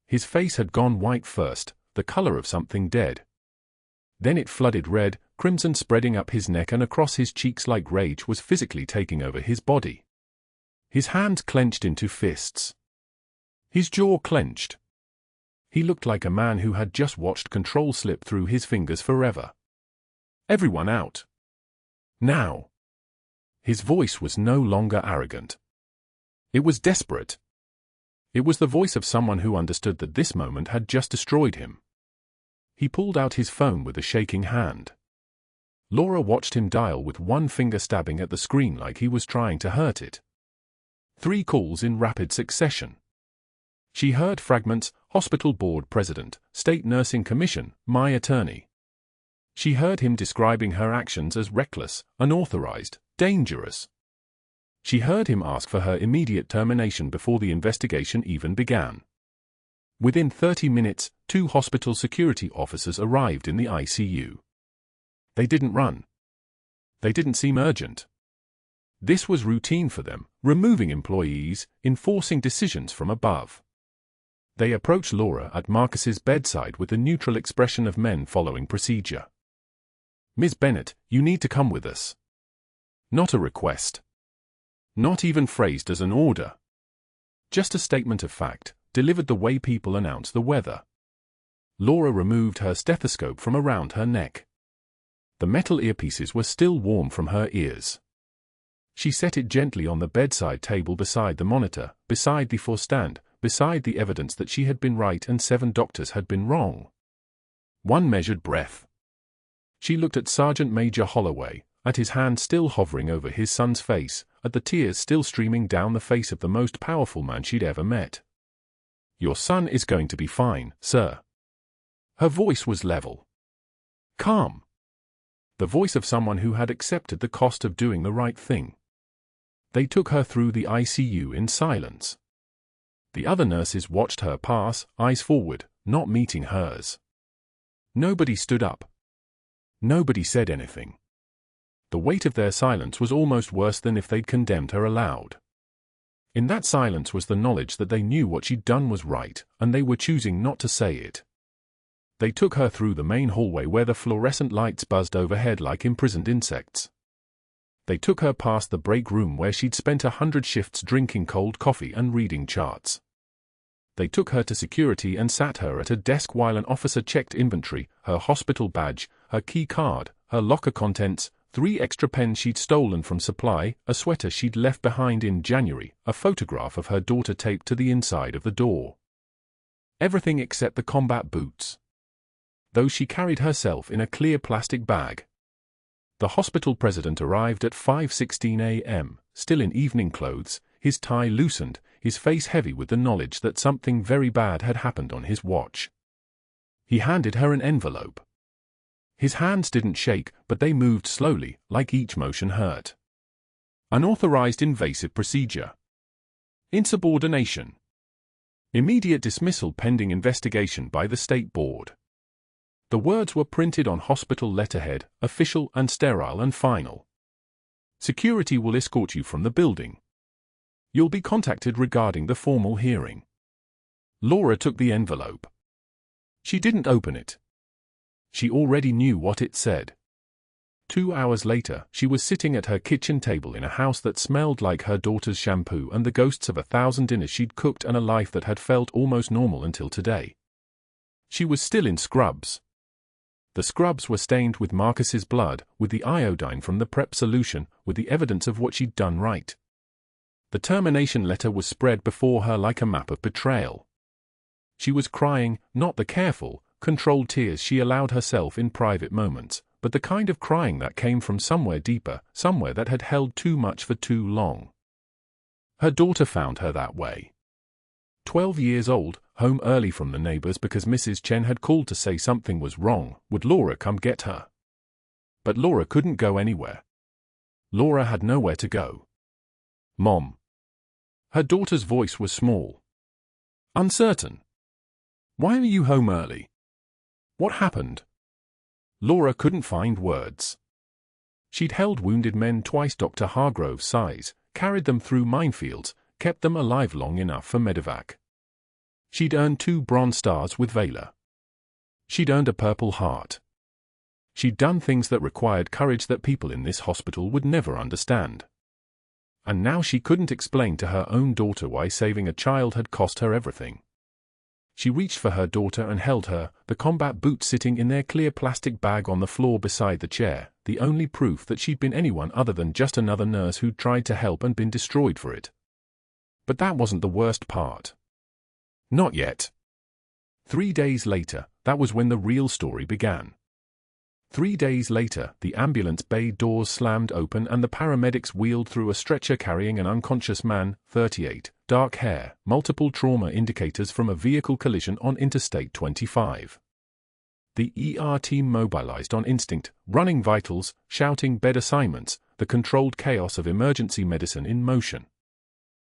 His face had gone white first, the color of something dead. Then it flooded red, crimson spreading up his neck and across his cheeks like rage was physically taking over his body. His hands clenched into fists. His jaw clenched. He looked like a man who had just watched control slip through his fingers forever. Everyone out. Now. His voice was no longer arrogant. It was desperate. It was the voice of someone who understood that this moment had just destroyed him. He pulled out his phone with a shaking hand. Laura watched him dial with one finger stabbing at the screen like he was trying to hurt it. 3 calls in rapid succession. She heard fragments: Hospital Board President, State Nursing Commission, my attorney. She heard him describing her actions as reckless, unauthorized, dangerous. She heard him ask for her immediate termination before the investigation even began. Within 30 minutes, 2 hospital security officers arrived in the ICU. They didn't run. They didn't seem urgent. This was routine for them, removing employees, enforcing decisions from above. They approached Laura at Marcus's bedside with the neutral expression of men following procedure. Ms. Bennett, you need to come with us. Not a request. Not even phrased as an order. Just a statement of fact, delivered the way people announce the weather. Laura removed her stethoscope from around her neck. The metal earpieces were still warm from her ears. She set it gently on the bedside table beside the monitor, beside the forestand, beside the evidence that she had been right and 7 doctors had been wrong. One measured breath. She looked at Sergeant Major Holloway, at his hand still hovering over his son's face, at the tears still streaming down the face of the most powerful man she'd ever met. Your son is going to be fine, sir. Her voice was level. Calm. the voice of someone who had accepted the cost of doing the right thing. They took her through the ICU in silence. The other nurses watched her pass, eyes forward, not meeting hers. Nobody stood up. Nobody said anything. The weight of their silence was almost worse than if they'd condemned her aloud. In that silence was the knowledge that they knew what she'd done was right, and they were choosing not to say it. They took her through the main hallway where the fluorescent lights buzzed overhead like imprisoned insects. They took her past the break room where she'd spent 100 shifts drinking cold coffee and reading charts. They took her to security and sat her at a desk while an officer checked inventory, her hospital badge, her key card, her locker contents, 3 extra pens she'd stolen from supply, a sweater she'd left behind in January, a photograph of her daughter taped to the inside of the door. Everything except the combat boots. Though she carried herself in a clear plastic bag. The hospital president arrived at 5:16 a.m., still in evening clothes, his tie loosened, his face heavy with the knowledge that something very bad had happened on his watch. He handed her an envelope. His hands didn't shake, but they moved slowly, like each motion hurt. Unauthorized invasive procedure. Insubordination. Immediate dismissal pending investigation by the state board. The words were printed on hospital letterhead, official and sterile and final. Security will escort you from the building. You'll be contacted regarding the formal hearing. Laura took the envelope. She didn't open it. She already knew what it said. 2 hours later, she was sitting at her kitchen table in a house that smelled like her daughter's shampoo and the ghosts of 1,000 dinners she'd cooked and a life that had felt almost normal until today. She was still in scrubs. The scrubs were stained with Marcus's blood, with the iodine from the PrEP solution, with the evidence of what she'd done right. The termination letter was spread before her like a map of betrayal. She was crying, not the careful, controlled tears she allowed herself in private moments, but the kind of crying that came from somewhere deeper, somewhere that had held too much for too long. Her daughter found her that way. 12 years old, home early from the neighbors because Mrs. Chen had called to say something was wrong. Would Laura come get her? But Laura couldn't go anywhere. Laura had nowhere to go. Mom. Her daughter's voice was small. Uncertain. Why are you home early? What happened? Laura couldn't find words. She'd held wounded men twice Dr. Hargrove's size, carried them through minefields, kept them alive long enough for medevac. She'd earned 2 Bronze Stars with Valor. She'd earned a Purple Heart. She'd done things that required courage that people in this hospital would never understand. And now she couldn't explain to her own daughter why saving a child had cost her everything. She reached for her daughter and held her, the combat boots sitting in their clear plastic bag on the floor beside the chair, the only proof that she'd been anyone other than just another nurse who'd tried to help and been destroyed for it. But that wasn't the worst part. Not yet. 3 days later, that was when the real story began. 3 days later, the ambulance bay doors slammed open and the paramedics wheeled through a stretcher carrying an unconscious man, 38, dark hair, multiple trauma indicators from a vehicle collision on Interstate 25. The ER team mobilized on instinct, running vitals, shouting bed assignments, the controlled chaos of emergency medicine in motion.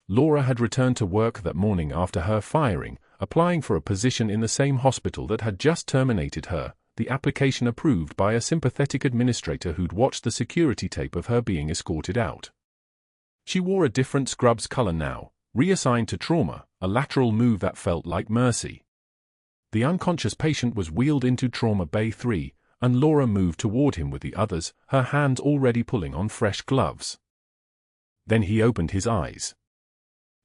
Laura had returned to work that morning after her firing, applying for a position in the same hospital that had just terminated her, the application approved by a sympathetic administrator who'd watched the security tape of her being escorted out. She wore a different scrubs color now, reassigned to trauma, a lateral move that felt like mercy. The unconscious patient was wheeled into Trauma Bay 3, and Laura moved toward him with the others, her hands already pulling on fresh gloves. Then he opened his eyes.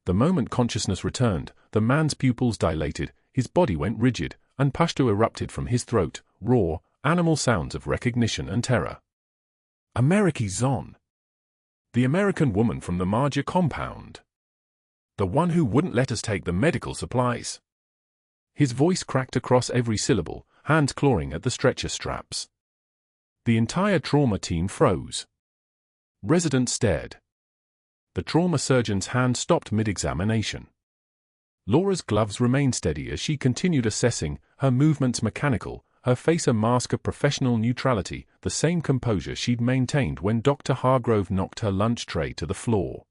The moment consciousness returned, the man's pupils dilated, his body went rigid, and Pashto erupted from his throat, raw, animal sounds of recognition and terror. Ameriki Zon. The American woman from the Marja compound. The one who wouldn't let us take the medical supplies. His voice cracked across every syllable, hands clawing at the stretcher straps. The entire trauma team froze. Residents stared. The trauma surgeon's hand stopped mid-examination. Laura's gloves remained steady as she continued assessing, her movements mechanical, her face a mask of professional neutrality, the same composure she'd maintained when Dr. Hargrove knocked her lunch tray to the floor.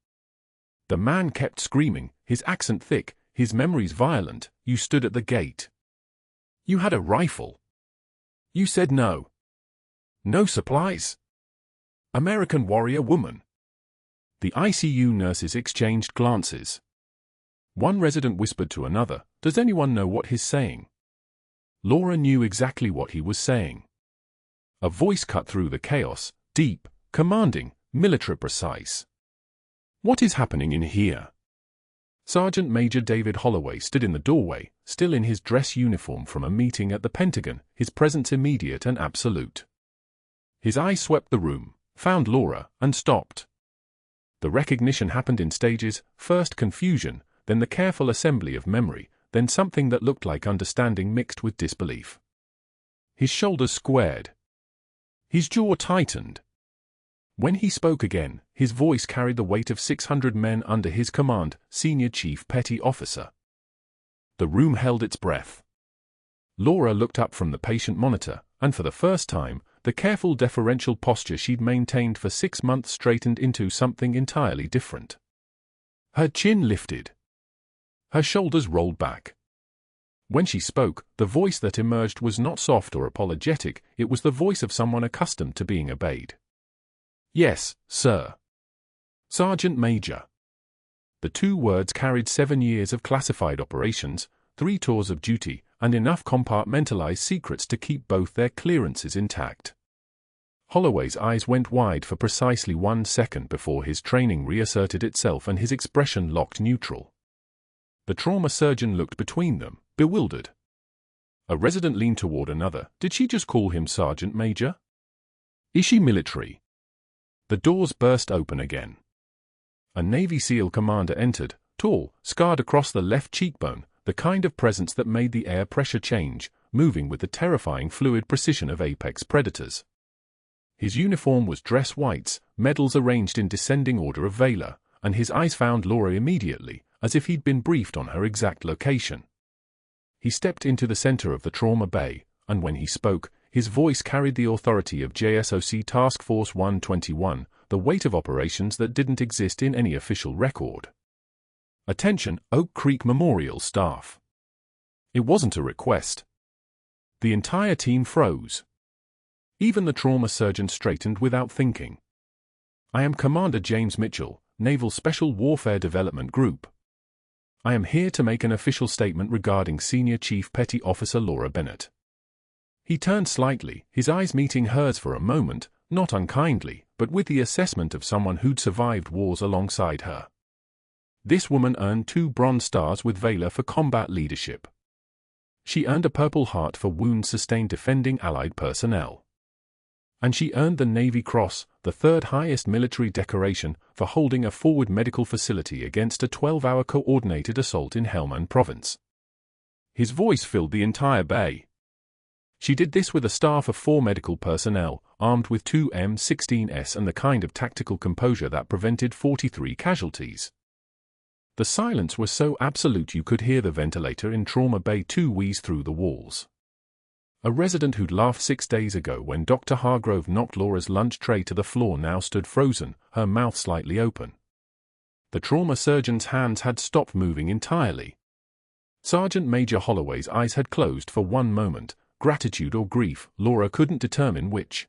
The man kept screaming, his accent thick, his memories violent. "You stood at the gate. You had a rifle. You said no. No supplies. American warrior woman." The ICU nurses exchanged glances. One resident whispered to another, "Does anyone know what he's saying?" Laura knew exactly what he was saying. A voice cut through the chaos, deep, commanding, military precise. "What is happening in here?" Sergeant Major David Holloway stood in the doorway, still in his dress uniform from a meeting at the Pentagon, his presence immediate and absolute. His eye swept the room, found Laura, and stopped. The recognition happened in stages, first confusion, then the careful assembly of memory, then something that looked like understanding mixed with disbelief. His shoulders squared. His jaw tightened. When he spoke again, his voice carried the weight of 600 men under his command, Senior Chief Petty Officer. The room held its breath. Laura looked up from the patient monitor, and for the first time, the careful deferential posture she'd maintained for 6 months straightened into something entirely different. Her chin lifted. Her shoulders rolled back. When she spoke, the voice that emerged was not soft or apologetic, it was the voice of someone accustomed to being obeyed. "Yes, sir. Sergeant Major." The 2 words carried 7 years of classified operations, 3 tours of duty, and enough compartmentalized secrets to keep both their clearances intact. Holloway's eyes went wide for precisely 1 second before his training reasserted itself and his expression locked neutral. The trauma surgeon looked between them, bewildered. A resident leaned toward another. Did she just call him Sergeant Major? Is she military? The doors burst open again. A Navy SEAL commander entered, tall, scarred across the left cheekbone, the kind of presence that made the air pressure change, moving with the terrifying fluid precision of apex predators. His uniform was dress whites, medals arranged in descending order of valor, and his eyes found Laura immediately, as if he'd been briefed on her exact location. He stepped into the center of the trauma bay, and when he spoke, his voice carried the authority of JSOC Task Force 121, the weight of operations that didn't exist in any official record. "Attention, Oak Creek Memorial staff." It wasn't a request. The entire team froze. Even the trauma surgeon straightened without thinking. "I am Commander James Mitchell, Naval Special Warfare Development Group. I am here to make an official statement regarding Senior Chief Petty Officer Laura Bennett." He turned slightly, his eyes meeting hers for a moment, not unkindly, but with the assessment of someone who'd survived wars alongside her. This woman earned 2 Bronze Stars with valor for combat leadership. She earned a Purple Heart for wounds sustained defending Allied personnel. And she earned the Navy Cross, the 3rd highest military decoration, for holding a forward medical facility against a 12-hour coordinated assault in Helmand Province. His voice filled the entire bay. She did this with a staff of 4 medical personnel, armed with 2 M16s and the kind of tactical composure that prevented 43 casualties. The silence was so absolute you could hear the ventilator in Trauma Bay 2 wheeze through the walls. A resident who'd laughed 6 days ago when Dr. Hargrove knocked Laura's lunch tray to the floor now stood frozen, her mouth slightly open. The trauma surgeon's hands had stopped moving entirely. Sergeant Major Holloway's eyes had closed for 1 moment, gratitude or grief, Laura couldn't determine which.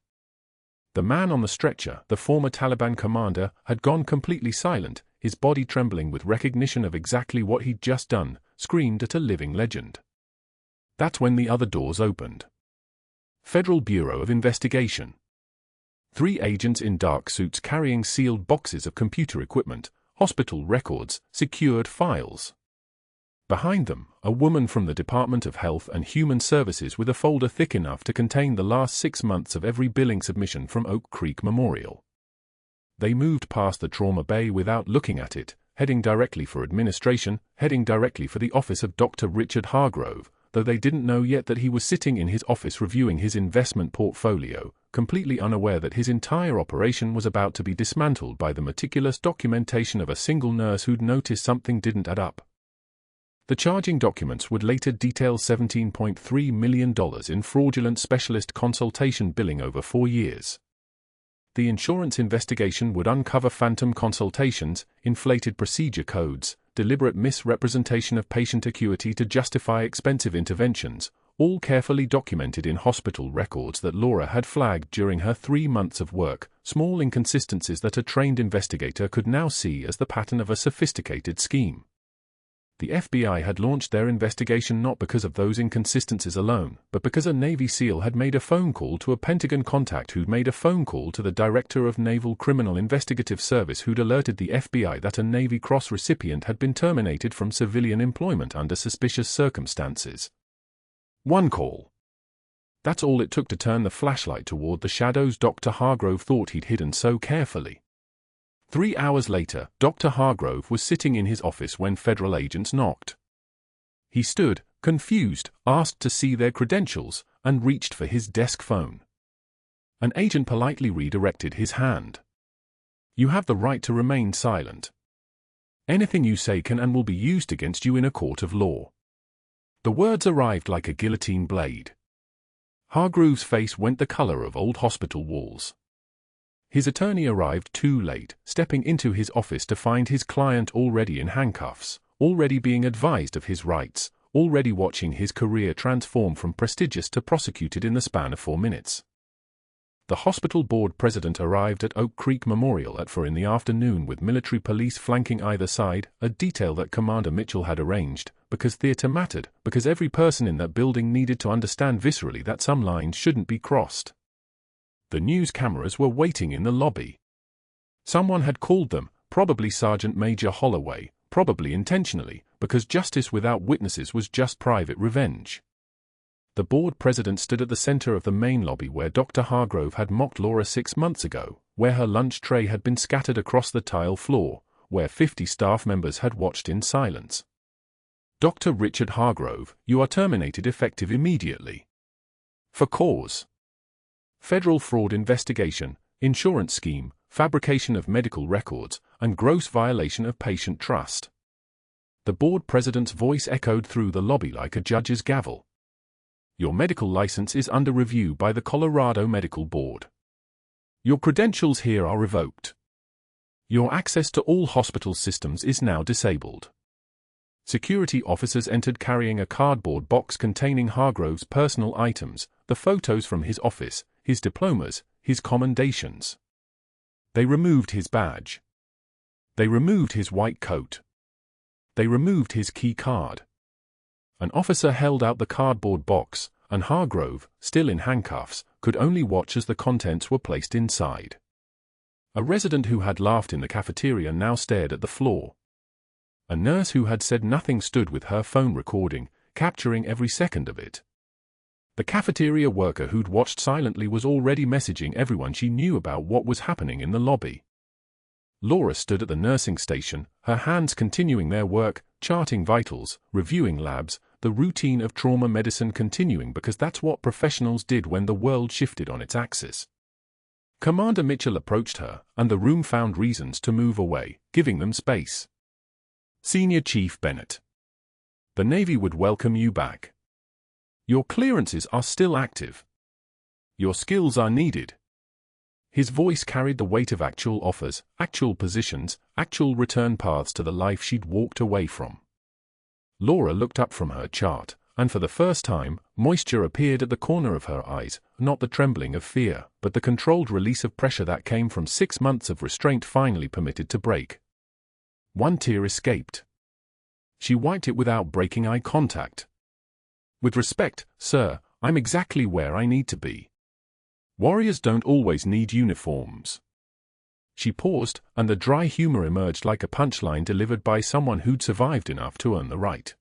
The man on the stretcher, the former Taliban commander, had gone completely silent, his body trembling with recognition of exactly what he'd just done, screamed at a living legend. That's when the other doors opened. Federal Bureau of Investigation. 3 agents in dark suits carrying sealed boxes of computer equipment, hospital records, secured files. Behind them, a woman from the Department of Health and Human Services with a folder thick enough to contain the last 6 months of every billing submission from Oak Creek Memorial. They moved past the trauma bay without looking at it, heading directly for administration, heading directly for the office of Dr. Richard Hargrove, though they didn't know yet that he was sitting in his office reviewing his investment portfolio, completely unaware that his entire operation was about to be dismantled by the meticulous documentation of a single nurse who'd noticed something didn't add up. The charging documents would later detail $17.3 million in fraudulent specialist consultation billing over 4 years. The insurance investigation would uncover phantom consultations, inflated procedure codes, deliberate misrepresentation of patient acuity to justify expensive interventions, all carefully documented in hospital records that Laura had flagged during her 3 months of work, small inconsistencies that a trained investigator could now see as the pattern of a sophisticated scheme. The FBI had launched their investigation not because of those inconsistencies alone, but because a Navy SEAL had made a phone call to a Pentagon contact who'd made a phone call to the Director of Naval Criminal Investigative Service who'd alerted the FBI that a Navy Cross recipient had been terminated from civilian employment under suspicious circumstances. One call. That's all it took to turn the flashlight toward the shadows Dr. Hargrove thought he'd hidden so carefully. 3 hours later, Dr. Hargrove was sitting in his office when federal agents knocked. He stood, confused, asked to see their credentials, and reached for his desk phone. An agent politely redirected his hand. "You have the right to remain silent. Anything you say can and will be used against you in a court of law." The words arrived like a guillotine blade. Hargrove's face went the color of old hospital walls. His attorney arrived too late, stepping into his office to find his client already in handcuffs, already being advised of his rights, already watching his career transform from prestigious to prosecuted in the span of 4 minutes. The hospital board president arrived at Oak Creek Memorial at 4 in the afternoon with military police flanking either side, a detail that Commander Mitchell had arranged, because theater mattered, because every person in that building needed to understand viscerally that some lines shouldn't be crossed. The news cameras were waiting in the lobby. Someone had called them, probably Sergeant Major Holloway, probably intentionally, because justice without witnesses was just private revenge. The board president stood at the center of the main lobby where Dr. Hargrove had mocked Laura 6 months ago, where her lunch tray had been scattered across the tile floor, where 50 staff members had watched in silence. "Dr. Richard Hargrove, you are terminated effective immediately. For cause: federal fraud investigation, insurance scheme, fabrication of medical records, and gross violation of patient trust." The board president's voice echoed through the lobby like a judge's gavel. "Your medical license is under review by the Colorado Medical Board. Your credentials here are revoked. Your access to all hospital systems is now disabled." Security officers entered carrying a cardboard box containing Hargrove's personal items, the photos from his office, his diplomas, his commendations. They removed his badge. They removed his white coat. They removed his key card. An officer held out the cardboard box, and Hargrove, still in handcuffs, could only watch as the contents were placed inside. A resident who had laughed in the cafeteria now stared at the floor. A nurse who had said nothing stood with her phone recording, capturing every second of it. The cafeteria worker who'd watched silently was already messaging everyone she knew about what was happening in the lobby. Laura stood at the nursing station, her hands continuing their work, charting vitals, reviewing labs, the routine of trauma medicine continuing because that's what professionals did when the world shifted on its axis. Commander Mitchell approached her, and the room found reasons to move away, giving them space. "Senior Chief Bennett. The Navy would welcome you back. Your clearances are still active. Your skills are needed." His voice carried the weight of actual offers, actual positions, actual return paths to the life she'd walked away from. Laura looked up from her chart, and for the first time, moisture appeared at the corner of her eyes, not the trembling of fear, but the controlled release of pressure that came from 6 months of restraint finally permitted to break. One tear escaped. She wiped it without breaking eye contact. "With respect, sir, I'm exactly where I need to be. Warriors don't always need uniforms." She paused, and the dry humor emerged like a punchline delivered by someone who'd survived enough to earn the right.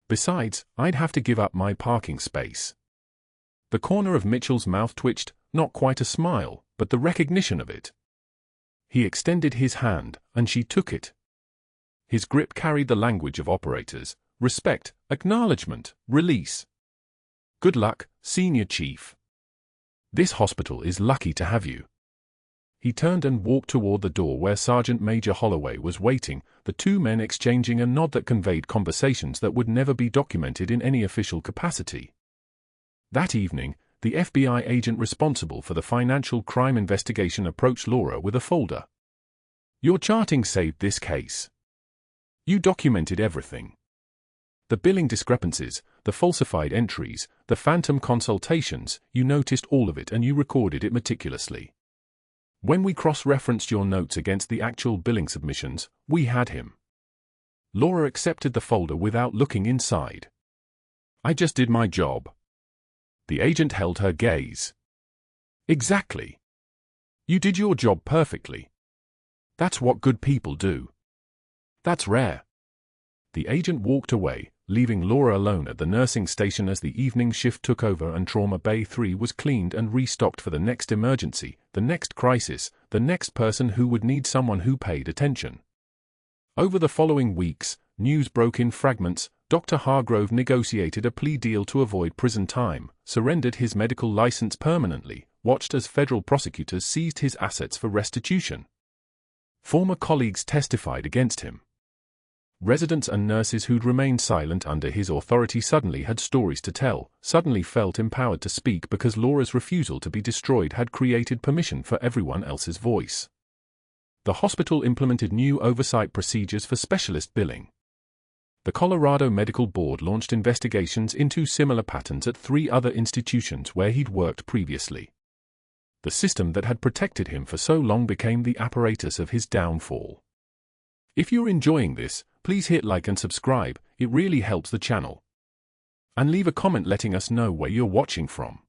"Besides, I'd have to give up my parking space." The corner of Mitchell's mouth twitched, not quite a smile, but the recognition of it. He extended his hand, and she took it. His grip carried the language of operators: respect, acknowledgement, release. "Good luck, Senior Chief. This hospital is lucky to have you." He turned and walked toward the door where Sergeant Major Holloway was waiting, the two men exchanging a nod that conveyed conversations that would never be documented in any official capacity. That evening, the FBI agent responsible for the financial crime investigation approached Laura with a folder. "Your charting saved this case. You documented everything. The billing discrepancies, the falsified entries, the phantom consultations, you noticed all of it and you recorded it meticulously. When we cross-referenced your notes against the actual billing submissions, we had him." Laura accepted the folder without looking inside. "I just did my job." The agent held her gaze. "Exactly. You did your job perfectly. That's what good people do. That's rare." The agent walked away, leaving Laura alone at the nursing station as the evening shift took over and Trauma Bay 3 was cleaned and restocked for the next emergency, the next crisis, the next person who would need someone who paid attention. Over the following weeks, news broke in fragments. Dr. Hargrove negotiated a plea deal to avoid prison time, surrendered his medical license permanently, watched as federal prosecutors seized his assets for restitution. Former colleagues testified against him. Residents and nurses who'd remained silent under his authority suddenly had stories to tell, suddenly felt empowered to speak because Laura's refusal to be destroyed had created permission for everyone else's voice. The hospital implemented new oversight procedures for specialist billing. The Colorado Medical Board launched investigations into similar patterns at 3 other institutions where he'd worked previously. The system that had protected him for so long became the apparatus of his downfall. If you're enjoying this, please hit like and subscribe, it really helps the channel. And leave a comment letting us know where you're watching from.